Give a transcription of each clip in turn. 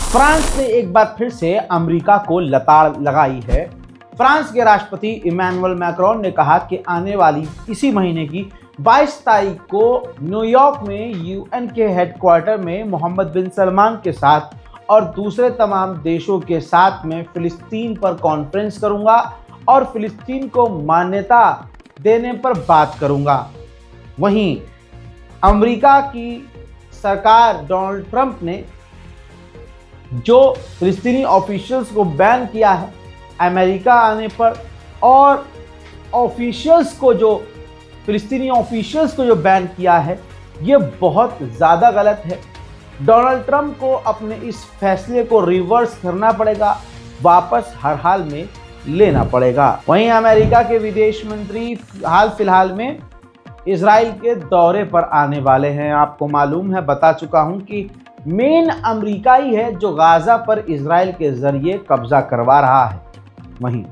France ने एक बार फिर से अमेरिका को लताड़ लगाई है। फ्रांस के राष्ट्रपति इमैनुअल मैक्रोन ने कहा कि आने वाली इसी महीने की 22 तारीख को न्यूयॉर्क में यूएन के हेडक्वार्टर में मोहम्मद बिन सलमान के साथ और दूसरे तमाम देशों के साथ में फिलिस्तीन पर कॉन्फ्रेंस करूंगा और फिलिस्तीन को मान्यता देने पर बात करूंगा। वहीं अमेरिका की सरकार डोनाल्ड ट्रंप ने जो फिलिस्तीनी ऑफिशियल्स को बैन किया है अमेरिका आने पर, और ऑफिशियल्स को जो फिलिस्तीनी ऑफिशियल्स को जो बैन किया है, ये बहुत ज़्यादा गलत है। डोनाल्ड ट्रंप को अपने इस फैसले को रिवर्स करना पड़ेगा, वापस हर हाल में लेना पड़ेगा। वहीं अमेरिका के विदेश मंत्री हाल फिलहाल में इजराइल के दौरे पर आने वाले हैं। आपको मालूम है, बता चुका हूं कि मेन अमेरिका ही है जो गाजा पर इजराइल के जरिए कब्जा करवा रहा है। वहीं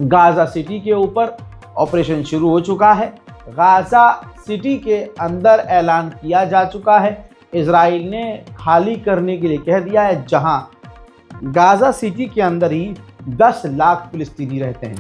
गाजा सिटी के ऊपर ऑपरेशन शुरू हो चुका है। गाजा सिटी के अंदर ऐलान किया जा चुका है, इजराइल ने खाली करने के लिए कह दिया है, जहां गाजा सिटी के अंदर ही 10 लाख फिलिस्तीनी रहते हैं।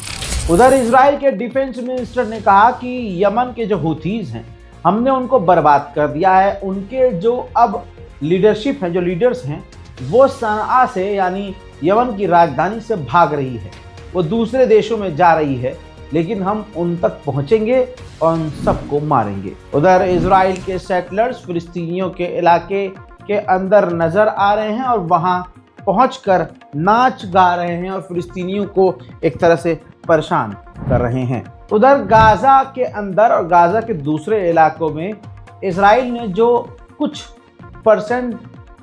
उधर इजराइल के डिफेंस मिनिस्टर ने कहा कि यमन के जो हुथीज हैं, हमने उनको बर्बाद कर दिया है। उनके जो अब लीडरशिप है, जो लीडर्स हैं, वो सनआ से यानी यमन की राजधानी से भाग रही है, वो दूसरे देशों में जा रही है, लेकिन हम उन तक पहुंचेंगे और उन सबको मारेंगे। उधर इजराइल के सेटलर्स फिलिस्तीनियों के इलाके के अंदर नजर आ रहे हैं और वहां पहुंचकर नाच गा रहे हैं और फिलिस्तीनियों को एक तरह से परेशान कर रहे हैं। उधर गाजा के अंदर और गाजा के दूसरे इलाकों में इजराइल ने जो कुछ परसेंट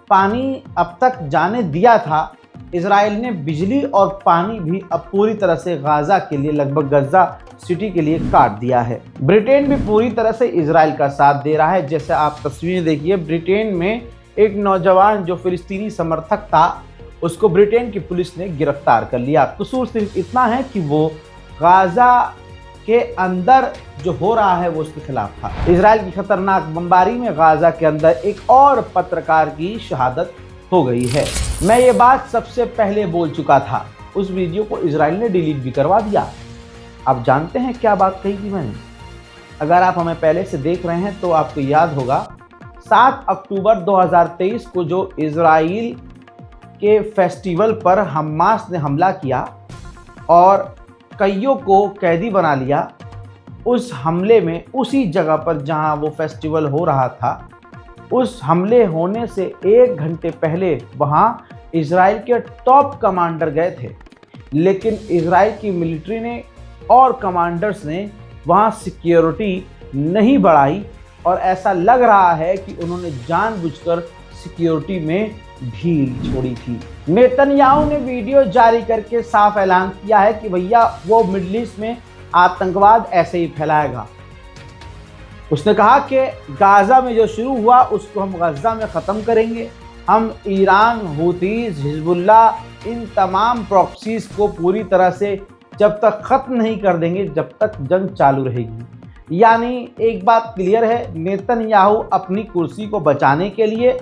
पानी अब तक जाने दिया था, इजराइल ने बिजली और पानी भी अब पूरी तरह से गाजा के लिए, लगभग गाजा सिटी के लिए काट दिया है। ब्रिटेन भी पूरी तरह से इजराइल का साथ दे रहा है। जैसे आप तस्वीरें देखिए, ब्रिटेन में एक नौजवान जो फिलिस्तीनी समर्थक था, उसको ब्रिटेन की पुलिस ने गिरफ्तार कर लिया। कसूर सिर्फ इतना है कि वो गाजा के अंदर जो हो रहा है वो उसके खिलाफ था। इजराइल की खतरनाक बमबारी में गाजा के अंदर एक और पत्रकार की शहादत हो गई है। मैं ये बात सबसे पहले बोल चुका था, उस वीडियो को इजराइल ने डिलीट भी करवा दिया। आप जानते हैं क्या बात कही थी मैंने? अगर आप हमें पहले से देख रहे हैं तो आपको याद होगा, 7 अक्टूबर 2023 को जो इजराइल के फेस्टिवल पर हमास ने हमला किया और कईयों को कैदी बना लिया, उस हमले में उसी जगह पर जहां वो फेस्टिवल हो रहा था, उस हमले होने से 1 घंटे पहले वहां इजराइल के टॉप कमांडर गए थे, लेकिन इजराइल की मिलिट्री ने और कमांडर्स ने वहां सिक्योरिटी नहीं बढ़ाई और ऐसा लग रहा है कि उन्होंने जानबूझकर सिक्योरिटी में ढील छोड़ी थी। नेतन्याहू ने वीडियो जारी करके साफ ऐलान किया है कि भैया वो मिडिल ईस्ट में आतंकवाद ऐसे ही फैलाएगा। उसने कहा कि गाजा में जो शुरू हुआ उसको हम गाजा में ख़त्म करेंगे। हम ईरान, हुतीज, हिजबुल्ला, इन तमाम प्रॉक्सीज को पूरी तरह से जब तक ख़त्म नहीं कर देंगे, जब तक जंग चालू रहेगी। यानी एक बात क्लियर है, नेतन्याहू अपनी कुर्सी को बचाने के लिए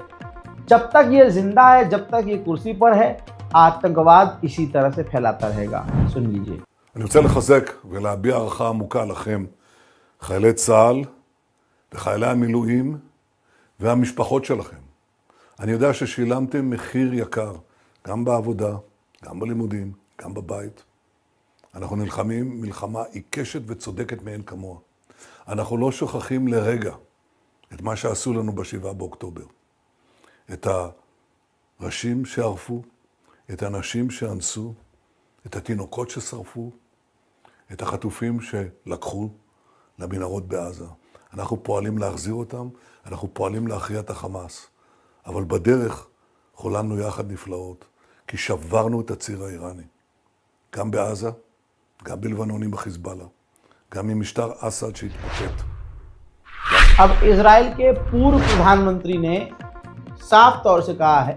जब तक ये जिंदा है, जब तक ये कुर्सी पर है, आतंकवाद इसी तरह से फैलाता रहेगा। सुन लीजिए। אני רוצה לחזק ולהביע הערכה עמוקה לכם, חיילי צה"ל וחיילי המילואים והמשפחות שלכם. אני יודע ששילמתם מחיר יקר, גם בעבודה, גם בלימודים, גם בבית. אנחנו נלחמים מלחמה עיקשת וצודקת מאין כמוה. אנחנו לא שוכחים לרגע את מה שעשו לנו ב7 באוקטובר. את הראשים שערפו, את האנשים שאנסו, את התינוקות ששרפו, את החטופים שלקחו למנהרות בעזה. אנחנו פועלים להחזיר אותם, אנחנו פועלים להכריע את החמאס. אבל בדרך חולמנו יחד נפלאות, כי שברנו את הציר האיראני. גם בעזה, גם בלבנון עם החיזבאללה, גם עם משטר אסד שהתפוצץ. अब इजराइल के पूर्व प्रधानमंत्री ने साफ तौर से कहा है,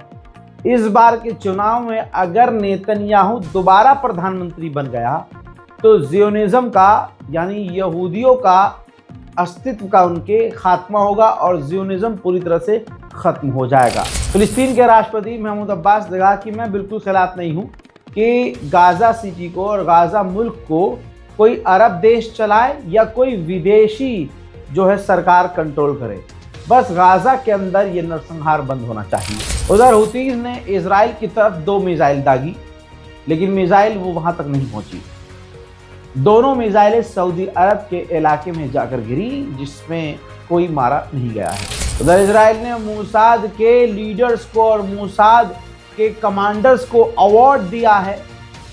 इस बार के चुनाव में अगर नेतन्याहू दोबारा प्रधानमंत्री बन गया तो जियोनिज्म का, यानी यहूदियों का अस्तित्व का उनके खात्मा होगा और जियोनिज्म पूरी तरह से खत्म हो जाएगा। फिलिस्तीन के राष्ट्रपति महमूद अब्बास ने कहा कि मैं बिल्कुल खिलाफ नहीं हूँ कि गाजा सिटी को और गाजा मुल्क को कोई अरब देश चलाए या कोई विदेशी जो है सरकार कंट्रोल करे, बस गाजा के अंदर ये नरसंहार बंद होना चाहिए। उधर हुतीज ने इजराइल की तरफ 2 मिसाइल दागी, लेकिन मिसाइल वो वहां तक नहीं पहुंची। दोनों मिसाइलें सऊदी अरब के इलाके में जाकर गिरी, जिसमें कोई मारा नहीं गया है। उधर इजराइल ने मोसाद के लीडर्स को और मोसाद के कमांडर्स को अवार्ड दिया है,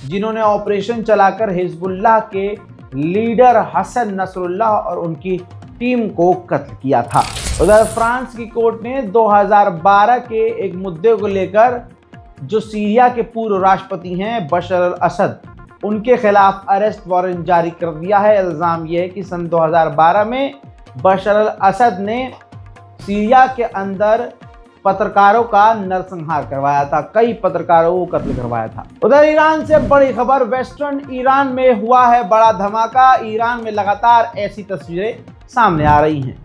जिन्होंने ऑपरेशन चलाकर हिजबुल्लाह के लीडर हसन नसरुल्लाह और उनकी टीम को कत्ल किया था। उधर फ्रांस की कोर्ट ने 2012 के एक मुद्दे को लेकर जो सीरिया के पूर्व राष्ट्रपति हैं बशर अल असद, उनके खिलाफ अरेस्ट वारंट जारी कर दिया है। इल्ज़ाम यह है कि सन 2012 में बशर अल असद ने सीरिया के अंदर पत्रकारों का नरसंहार करवाया था, कई पत्रकारों को कत्ल करवाया था। उधर ईरान से बड़ी खबर, वेस्टर्न ईरान में हुआ है बड़ा धमाका। ईरान में लगातार ऐसी तस्वीरें सामने आ रही हैं।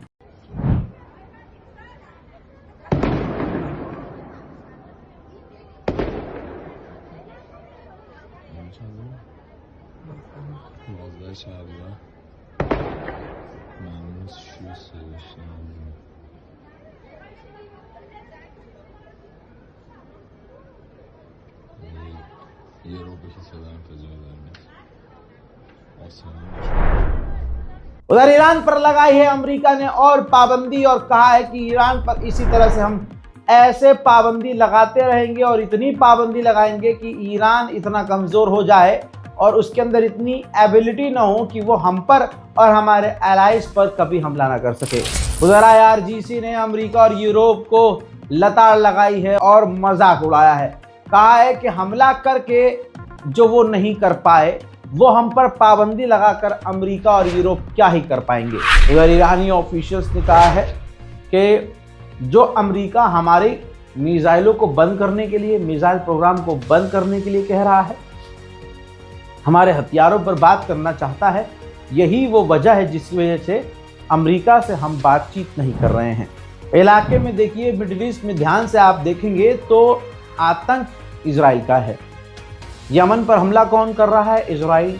उधर ईरान पर लगाई है अमेरिका ने और पाबंदी, और कहा है कि ईरान पर इसी तरह से हम ऐसे पाबंदी लगाते रहेंगे और इतनी पाबंदी लगाएंगे कि ईरान इतना कमज़ोर हो जाए और उसके अंदर इतनी एबिलिटी ना हो कि वो हम पर और हमारे एलाइज पर कभी हमला ना कर सके। उधर IRGC ने अमेरिका और यूरोप को लताड़ लगाई है और मजाक उड़ाया है। कहा है कि हमला करके जो वो नहीं कर पाए, वो हम पर पाबंदी लगाकर अमेरिका और यूरोप क्या ही कर पाएंगे। उधर ईरानी ऑफिशियल्स ने कहा है कि जो अमेरिका हमारे मिसाइलों को बंद करने के लिए, मिसाइल प्रोग्राम को बंद करने के लिए कह रहा है, हमारे हथियारों पर बात करना चाहता है, यही वो वजह है जिस वजह से अमेरिका से हम बातचीत नहीं कर रहे हैं। इलाके में देखिए, मिडिल ईस्ट में ध्यान से आप देखेंगे तो आतंक इजराइल का है। यमन पर हमला कौन कर रहा है? इजराइल।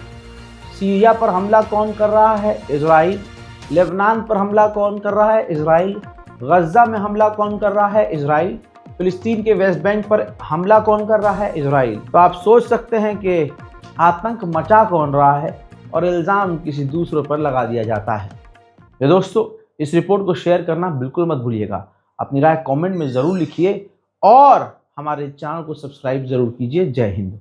सीरिया पर हमला कौन कर रहा है? इजराइल। लेबनान पर हमला कौन कर रहा है? इजराइल। गजा में हमला कौन कर रहा है? इजराइल। फिलिस्तीन के वेस्ट बैंक पर हमला कौन कर रहा है? इजराइल। तो आप सोच सकते हैं कि आतंक मचा कौन रहा है और इल्ज़ाम किसी दूसरे पर लगा दिया जाता है। ये दोस्तों, इस रिपोर्ट को शेयर करना बिल्कुल मत भूलिएगा। अपनी राय कमेंट में ज़रूर लिखिए और हमारे चैनल को सब्सक्राइब ज़रूर कीजिए। जय हिंद।